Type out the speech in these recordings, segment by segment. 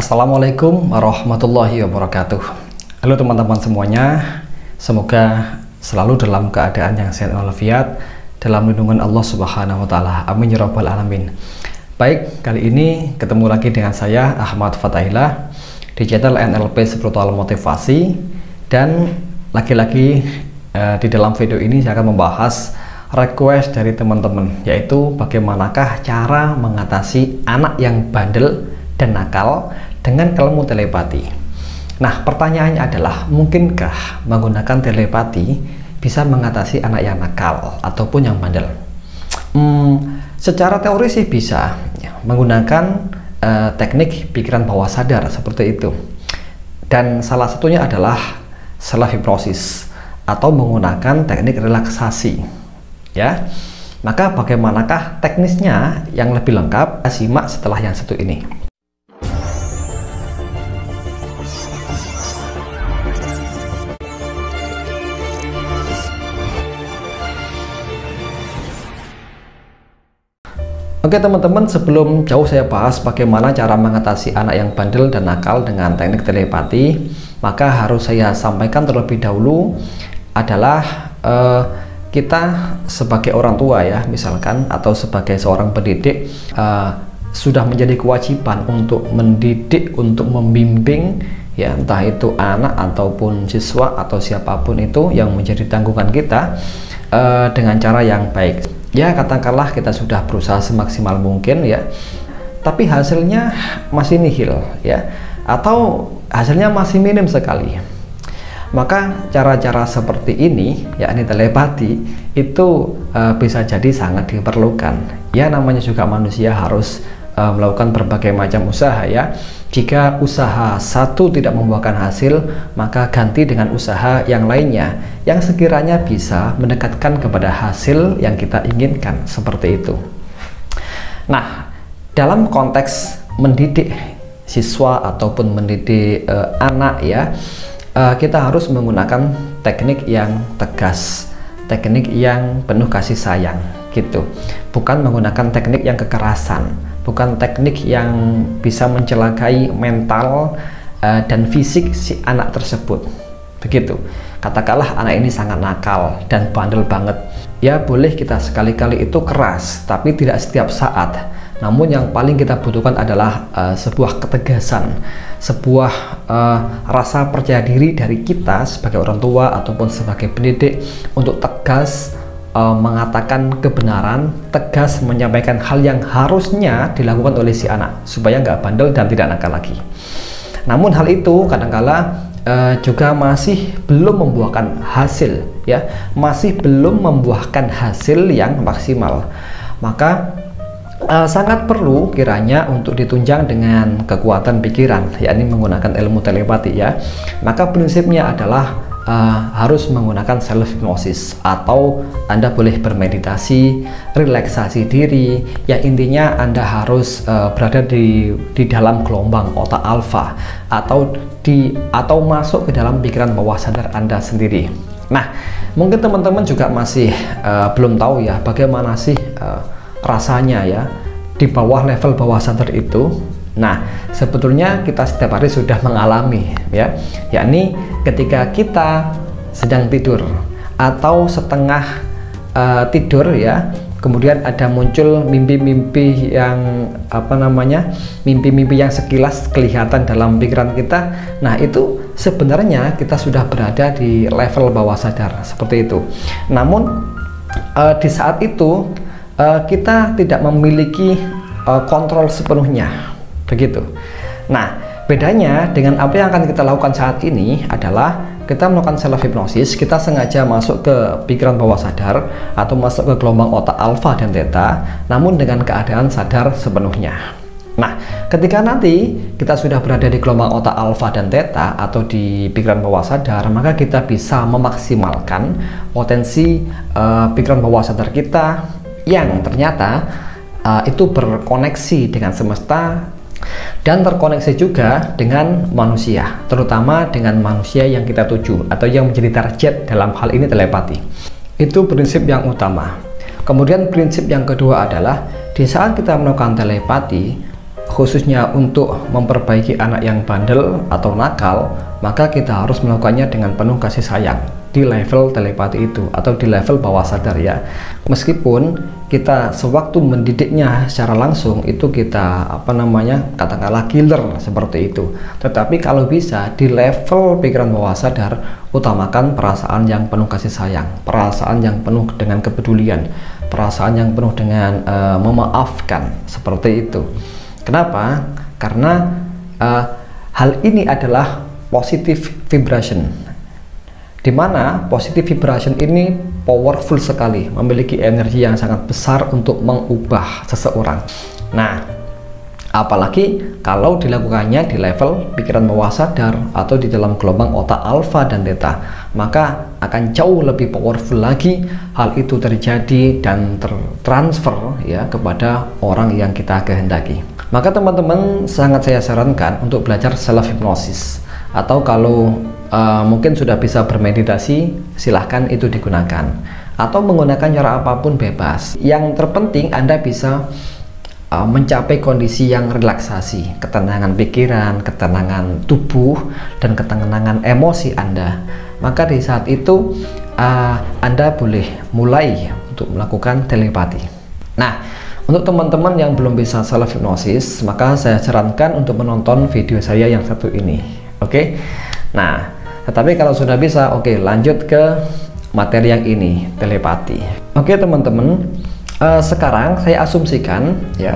Assalamualaikum warahmatullahi wabarakatuh. Halo teman-teman semuanya, semoga selalu dalam keadaan yang sehat walafiat dalam lindungan Allah Subhanahu wa taala. Amin ya rabbal alamin. Baik, kali ini ketemu lagi dengan saya Ahmad Fatahillah di channel NLP Spiritual Motivasi, dan lagi-lagi di dalam video ini saya akan membahas request dari teman-teman, yaitu bagaimanakah cara mengatasi anak yang bandel dan nakal dengan ilmu telepati. Nah, pertanyaannya adalah, mungkinkah menggunakan telepati bisa mengatasi anak yang nakal ataupun yang bandel? Secara teori sih bisa ya, menggunakan teknik pikiran bawah sadar seperti itu, dan salah satunya adalah self hipnosis atau menggunakan teknik relaksasi ya. Maka bagaimanakah teknisnya yang lebih lengkap, simak setelah yang satu ini. Oke teman-teman, sebelum jauh saya bahas bagaimana cara mengatasi anak yang bandel dan nakal dengan teknik telepati, maka harus saya sampaikan terlebih dahulu adalah kita sebagai orang tua ya, misalkan, atau sebagai seorang pendidik, sudah menjadi kewajiban untuk mendidik, untuk membimbing ya, entah itu anak ataupun siswa atau siapapun itu yang menjadi tanggungan kita, dengan cara yang baik. Ya, katakanlah kita sudah berusaha semaksimal mungkin ya, tapi hasilnya masih nihil ya, atau hasilnya masih minim sekali. Maka cara-cara seperti ini, yakni telepati, itu bisa jadi sangat diperlukan. Ya, namanya juga manusia harus melakukan berbagai macam usaha ya. Jika usaha satu tidak membuahkan hasil, maka ganti dengan usaha yang lainnya yang sekiranya bisa mendekatkan kepada hasil yang kita inginkan, seperti itu. Nah, dalam konteks mendidik siswa ataupun mendidik anak ya, kita harus menggunakan teknik yang tegas, teknik yang penuh kasih sayang gitu, bukan menggunakan teknik yang kekerasan, bukan teknik yang bisa mencelakai mental dan fisik si anak tersebut. Begitu. Katakanlah anak ini sangat nakal dan bandel banget. Ya, boleh kita sekali-kali itu keras, tapi tidak setiap saat. Namun yang paling kita butuhkan adalah sebuah ketegasan, sebuah rasa percaya diri dari kita sebagai orang tua ataupun sebagai pendidik untuk tegas mengatakan kebenaran, tegas menyampaikan hal yang harusnya dilakukan oleh si anak supaya nggak bandel dan tidak nakal lagi. Namun hal itu kadangkala juga masih belum membuahkan hasil ya, masih belum membuahkan hasil yang maksimal. Maka sangat perlu kiranya untuk ditunjang dengan kekuatan pikiran, yakni menggunakan ilmu telepati ya. Maka prinsipnya adalah harus menggunakan self hypnosis, atau Anda boleh bermeditasi, relaksasi diri. Ya, intinya Anda harus berada di dalam gelombang otak alfa, atau masuk ke dalam pikiran bawah sadar Anda sendiri. Nah, mungkin teman-teman juga masih belum tahu ya, bagaimana sih rasanya ya di bawah level bawah sadar itu. Nah, sebetulnya kita setiap hari sudah mengalami ya, yakni ketika kita sedang tidur atau setengah tidur ya, kemudian ada muncul mimpi-mimpi yang mimpi-mimpi yang sekilas kelihatan dalam pikiran kita. Nah, itu sebenarnya kita sudah berada di level bawah sadar seperti itu. Namun di saat itu kita tidak memiliki kontrol sepenuhnya. Begitu. Nah, bedanya dengan apa yang akan kita lakukan saat ini adalah kita melakukan self hypnosis, kita sengaja masuk ke pikiran bawah sadar atau masuk ke gelombang otak alfa dan theta, namun dengan keadaan sadar sepenuhnya. Nah, ketika nanti kita sudah berada di gelombang otak alfa dan theta atau di pikiran bawah sadar, maka kita bisa memaksimalkan potensi pikiran bawah sadar kita yang ternyata itu berkoneksi dengan semesta dan terkoneksi juga dengan manusia, terutama dengan manusia yang kita tuju atau yang menjadi target dalam hal ini telepati. Itu prinsip yang utama. Kemudian prinsip yang kedua adalah di saat kita melakukan telepati, khususnya untuk memperbaiki anak yang bandel atau nakal, maka kita harus melakukannya dengan penuh kasih sayang di level telepati itu atau di level bawah sadar ya. Meskipun kita sewaktu mendidiknya secara langsung itu kita katakanlah killer seperti itu, tetapi kalau bisa di level pikiran bawah sadar, utamakan perasaan yang penuh kasih sayang, perasaan yang penuh dengan kepedulian, perasaan yang penuh dengan memaafkan, seperti itu. Kenapa? Karena hal ini adalah positive vibration, di mana positive vibration ini powerful sekali, memiliki energi yang sangat besar untuk mengubah seseorang. Nah, apalagi kalau dilakukannya di level pikiran bawah sadar atau di dalam gelombang otak alfa dan theta, maka akan jauh lebih powerful lagi hal itu terjadi dan tertransfer ya kepada orang yang kita kehendaki. Maka teman-teman sangat saya sarankan untuk belajar self hypnosis, atau kalau mungkin sudah bisa bermeditasi, silahkan itu digunakan, atau menggunakan cara apapun bebas. Yang terpenting Anda bisa mencapai kondisi yang relaksasi, ketenangan pikiran, ketenangan tubuh, dan ketenangan emosi Anda. Maka di saat itu Anda boleh mulai untuk melakukan telepati. Nah, untuk teman-teman yang belum bisa self hypnosis, maka saya sarankan untuk menonton video saya yang satu ini. Oke. Nah, tetapi kalau sudah bisa, oke, lanjut ke materi yang ini, telepati. Oke teman-teman, sekarang saya asumsikan ya,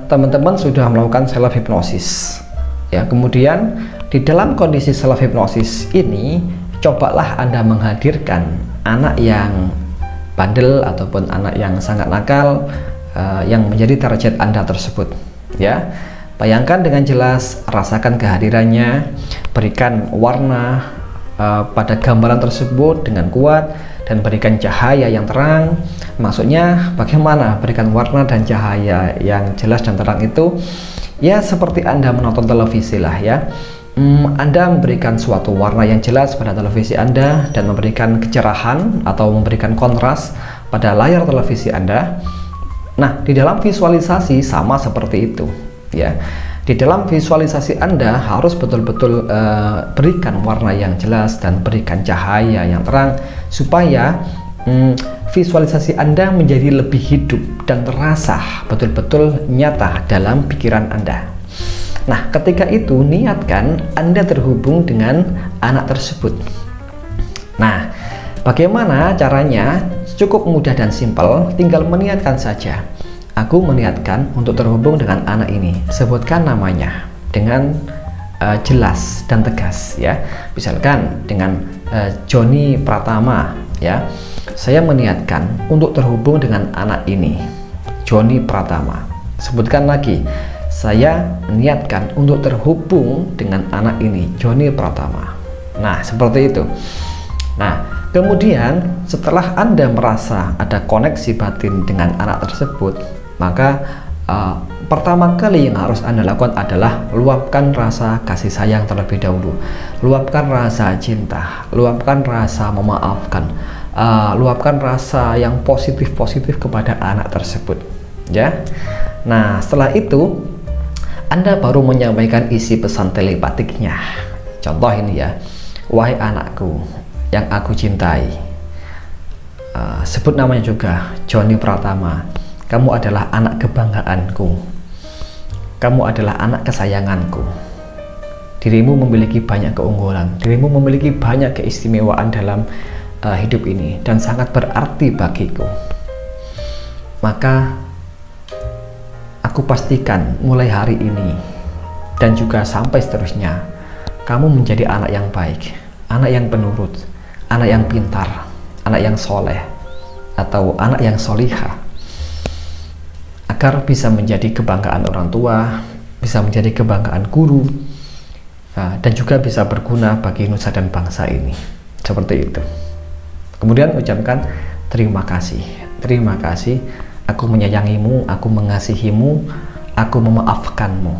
teman-teman sudah melakukan self hypnosis ya. Kemudian di dalam kondisi self hypnosis ini, cobalah Anda menghadirkan anak yang bandel ataupun anak yang sangat nakal yang menjadi target Anda tersebut ya. Bayangkan dengan jelas, rasakan kehadirannya, berikan warna pada gambaran tersebut dengan kuat, dan berikan cahaya yang terang. Maksudnya bagaimana berikan warna dan cahaya yang jelas dan terang itu? Ya seperti Anda menonton televisi lah ya. Anda memberikan suatu warna yang jelas pada televisi Anda dan memberikan kecerahan atau memberikan kontras pada layar televisi Anda. Nah, di dalam visualisasi sama seperti itu ya. Di dalam visualisasi Anda harus betul-betul berikan warna yang jelas dan berikan cahaya yang terang supaya visualisasi Anda menjadi lebih hidup dan terasa betul-betul nyata dalam pikiran Anda. Nah, ketika itu niatkan Anda terhubung dengan anak tersebut. Nah, bagaimana caranya? Cukup mudah dan simpel, tinggal meniatkan saja. Aku meniatkan untuk terhubung dengan anak ini. Sebutkan namanya dengan jelas dan tegas ya. Misalkan dengan Joni Pratama ya. Saya meniatkan untuk terhubung dengan anak ini, Joni Pratama. Sebutkan lagi, saya meniatkan untuk terhubung dengan anak ini, Joni Pratama. Nah, seperti itu. Nah, kemudian setelah Anda merasa ada koneksi batin dengan anak tersebut, maka pertama kali yang harus Anda lakukan adalah luapkan rasa kasih sayang terlebih dahulu, luapkan rasa cinta, luapkan rasa memaafkan, luapkan rasa yang positif-positif kepada anak tersebut ya. Nah, setelah itu Anda baru menyampaikan isi pesan telepatiknya. Contoh ini ya, wahai anakku yang aku cintai, sebut namanya juga Joni Pratama. Kamu adalah anak kebanggaanku. Kamu adalah anak kesayanganku. Dirimu memiliki banyak keunggulan. Dirimu memiliki banyak keistimewaan dalam hidup ini dan sangat berarti bagiku. Maka aku pastikan mulai hari ini dan juga sampai seterusnya, kamu menjadi anak yang baik, anak yang penurut, anak yang pintar, anak yang soleh, atau anak yang solihah, agar bisa menjadi kebanggaan orang tua, bisa menjadi kebanggaan guru, dan juga bisa berguna bagi nusa dan bangsa ini. Seperti itu. Kemudian ucapkan terima kasih, aku menyayangimu, aku mengasihimu, aku memaafkanmu.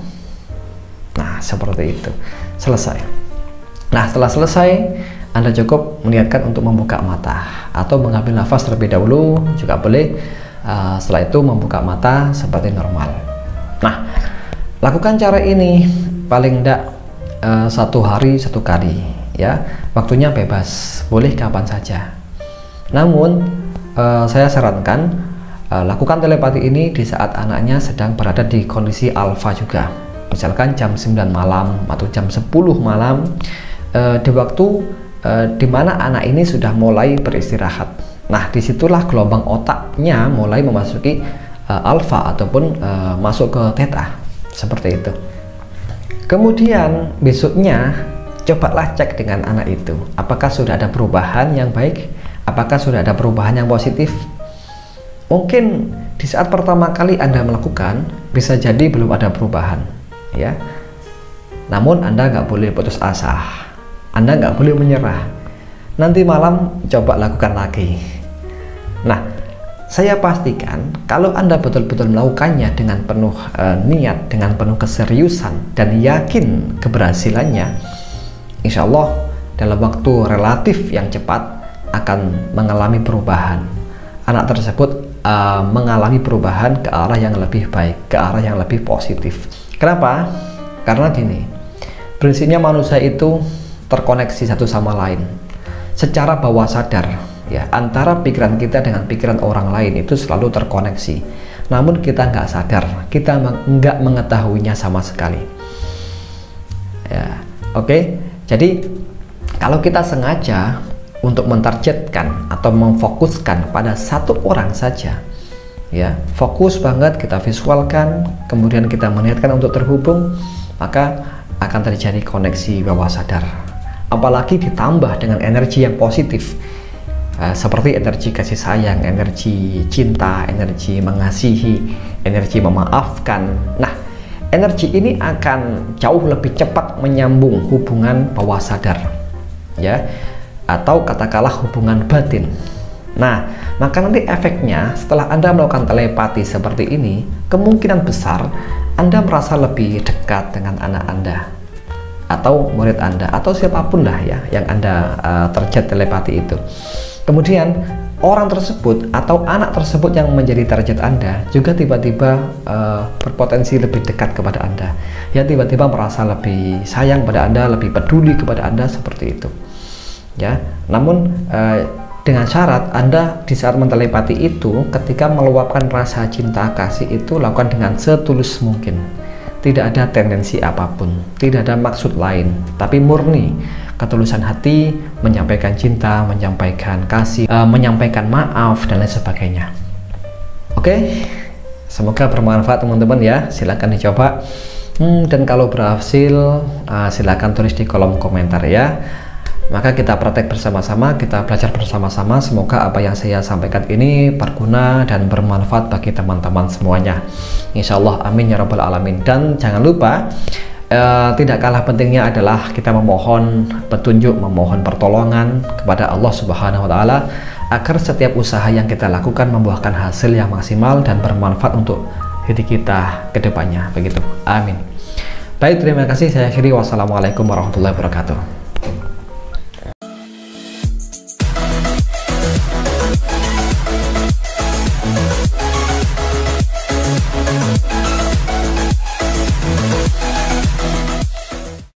Nah, seperti itu. Selesai. Nah, setelah selesai, Anda cukup meniatkan untuk membuka mata atau mengambil nafas terlebih dahulu juga boleh. Setelah itu membuka mata seperti normal. Nah, Lakukan cara ini paling tidak 1 hari 1 kali ya, waktunya bebas, boleh kapan saja. Namun saya sarankan lakukan telepati ini di saat anaknya sedang berada di kondisi alfa juga, misalkan jam 9 malam atau jam 10 malam, di waktu di mana anak ini sudah mulai beristirahat. Nah, disitulah gelombang otaknya mulai memasuki alfa ataupun masuk ke theta, seperti itu. Kemudian besoknya cobalah cek dengan anak itu, apakah sudah ada perubahan yang baik, apakah sudah ada perubahan yang positif. Mungkin di saat pertama kali Anda melakukan bisa jadi belum ada perubahan ya, namun Anda nggak boleh putus asa, Anda nggak boleh menyerah. Nanti malam coba lakukan lagi. Nah, saya pastikan kalau Anda betul-betul melakukannya dengan penuh niat, dengan penuh keseriusan dan yakin keberhasilannya, insya Allah dalam waktu relatif yang cepat akan mengalami perubahan. Anak tersebut mengalami perubahan ke arah yang lebih baik, ke arah yang lebih positif. Kenapa? Karena gini, prinsipnya manusia itu terkoneksi satu sama lain secara bawah sadar. Ya, antara pikiran kita dengan pikiran orang lain itu selalu terkoneksi, namun kita nggak sadar, kita nggak mengetahuinya sama sekali ya. Oke, jadi kalau kita sengaja untuk mentargetkan atau memfokuskan pada satu orang saja ya, fokus banget kita visualkan, kemudian kita meniatkan untuk terhubung, maka akan terjadi koneksi bawah sadar. Apalagi ditambah dengan energi yang positif, seperti energi kasih sayang, energi cinta, energi mengasihi, energi memaafkan. Nah, energi ini akan jauh lebih cepat menyambung hubungan bawah sadar ya, atau katakanlah hubungan batin. Nah, maka nanti efeknya setelah Anda melakukan telepati seperti ini, kemungkinan besar Anda merasa lebih dekat dengan anak Anda atau murid Anda atau siapapun lah ya yang Anda target telepati itu. Kemudian orang tersebut atau anak tersebut yang menjadi target Anda juga tiba-tiba berpotensi lebih dekat kepada Anda ya, tiba-tiba merasa lebih sayang pada Anda, lebih peduli kepada Anda, seperti itu ya. Namun dengan syarat Anda di saat mentelepati itu, ketika meluapkan rasa cinta kasih itu lakukan dengan setulus mungkin, tidak ada tendensi apapun, tidak ada maksud lain, tapi murni ketulusan hati, menyampaikan cinta, menyampaikan kasih, menyampaikan maaf dan lain sebagainya. Oke, semoga bermanfaat teman-teman ya, silakan dicoba. Dan kalau berhasil silakan tulis di kolom komentar ya. Maka kita praktek bersama-sama, kita belajar bersama-sama. Semoga apa yang saya sampaikan ini berguna dan bermanfaat bagi teman-teman semuanya, insya Allah, amin ya rabbal alamin. Dan jangan lupa, tidak kalah pentingnya adalah kita memohon petunjuk, memohon pertolongan kepada Allah Subhanahu wa Ta'ala agar setiap usaha yang kita lakukan membuahkan hasil yang maksimal dan bermanfaat untuk diri kita ke depannya, begitu. Amin. Baik, terima kasih. Saya akhiri. Wassalamualaikum warahmatullahi wabarakatuh.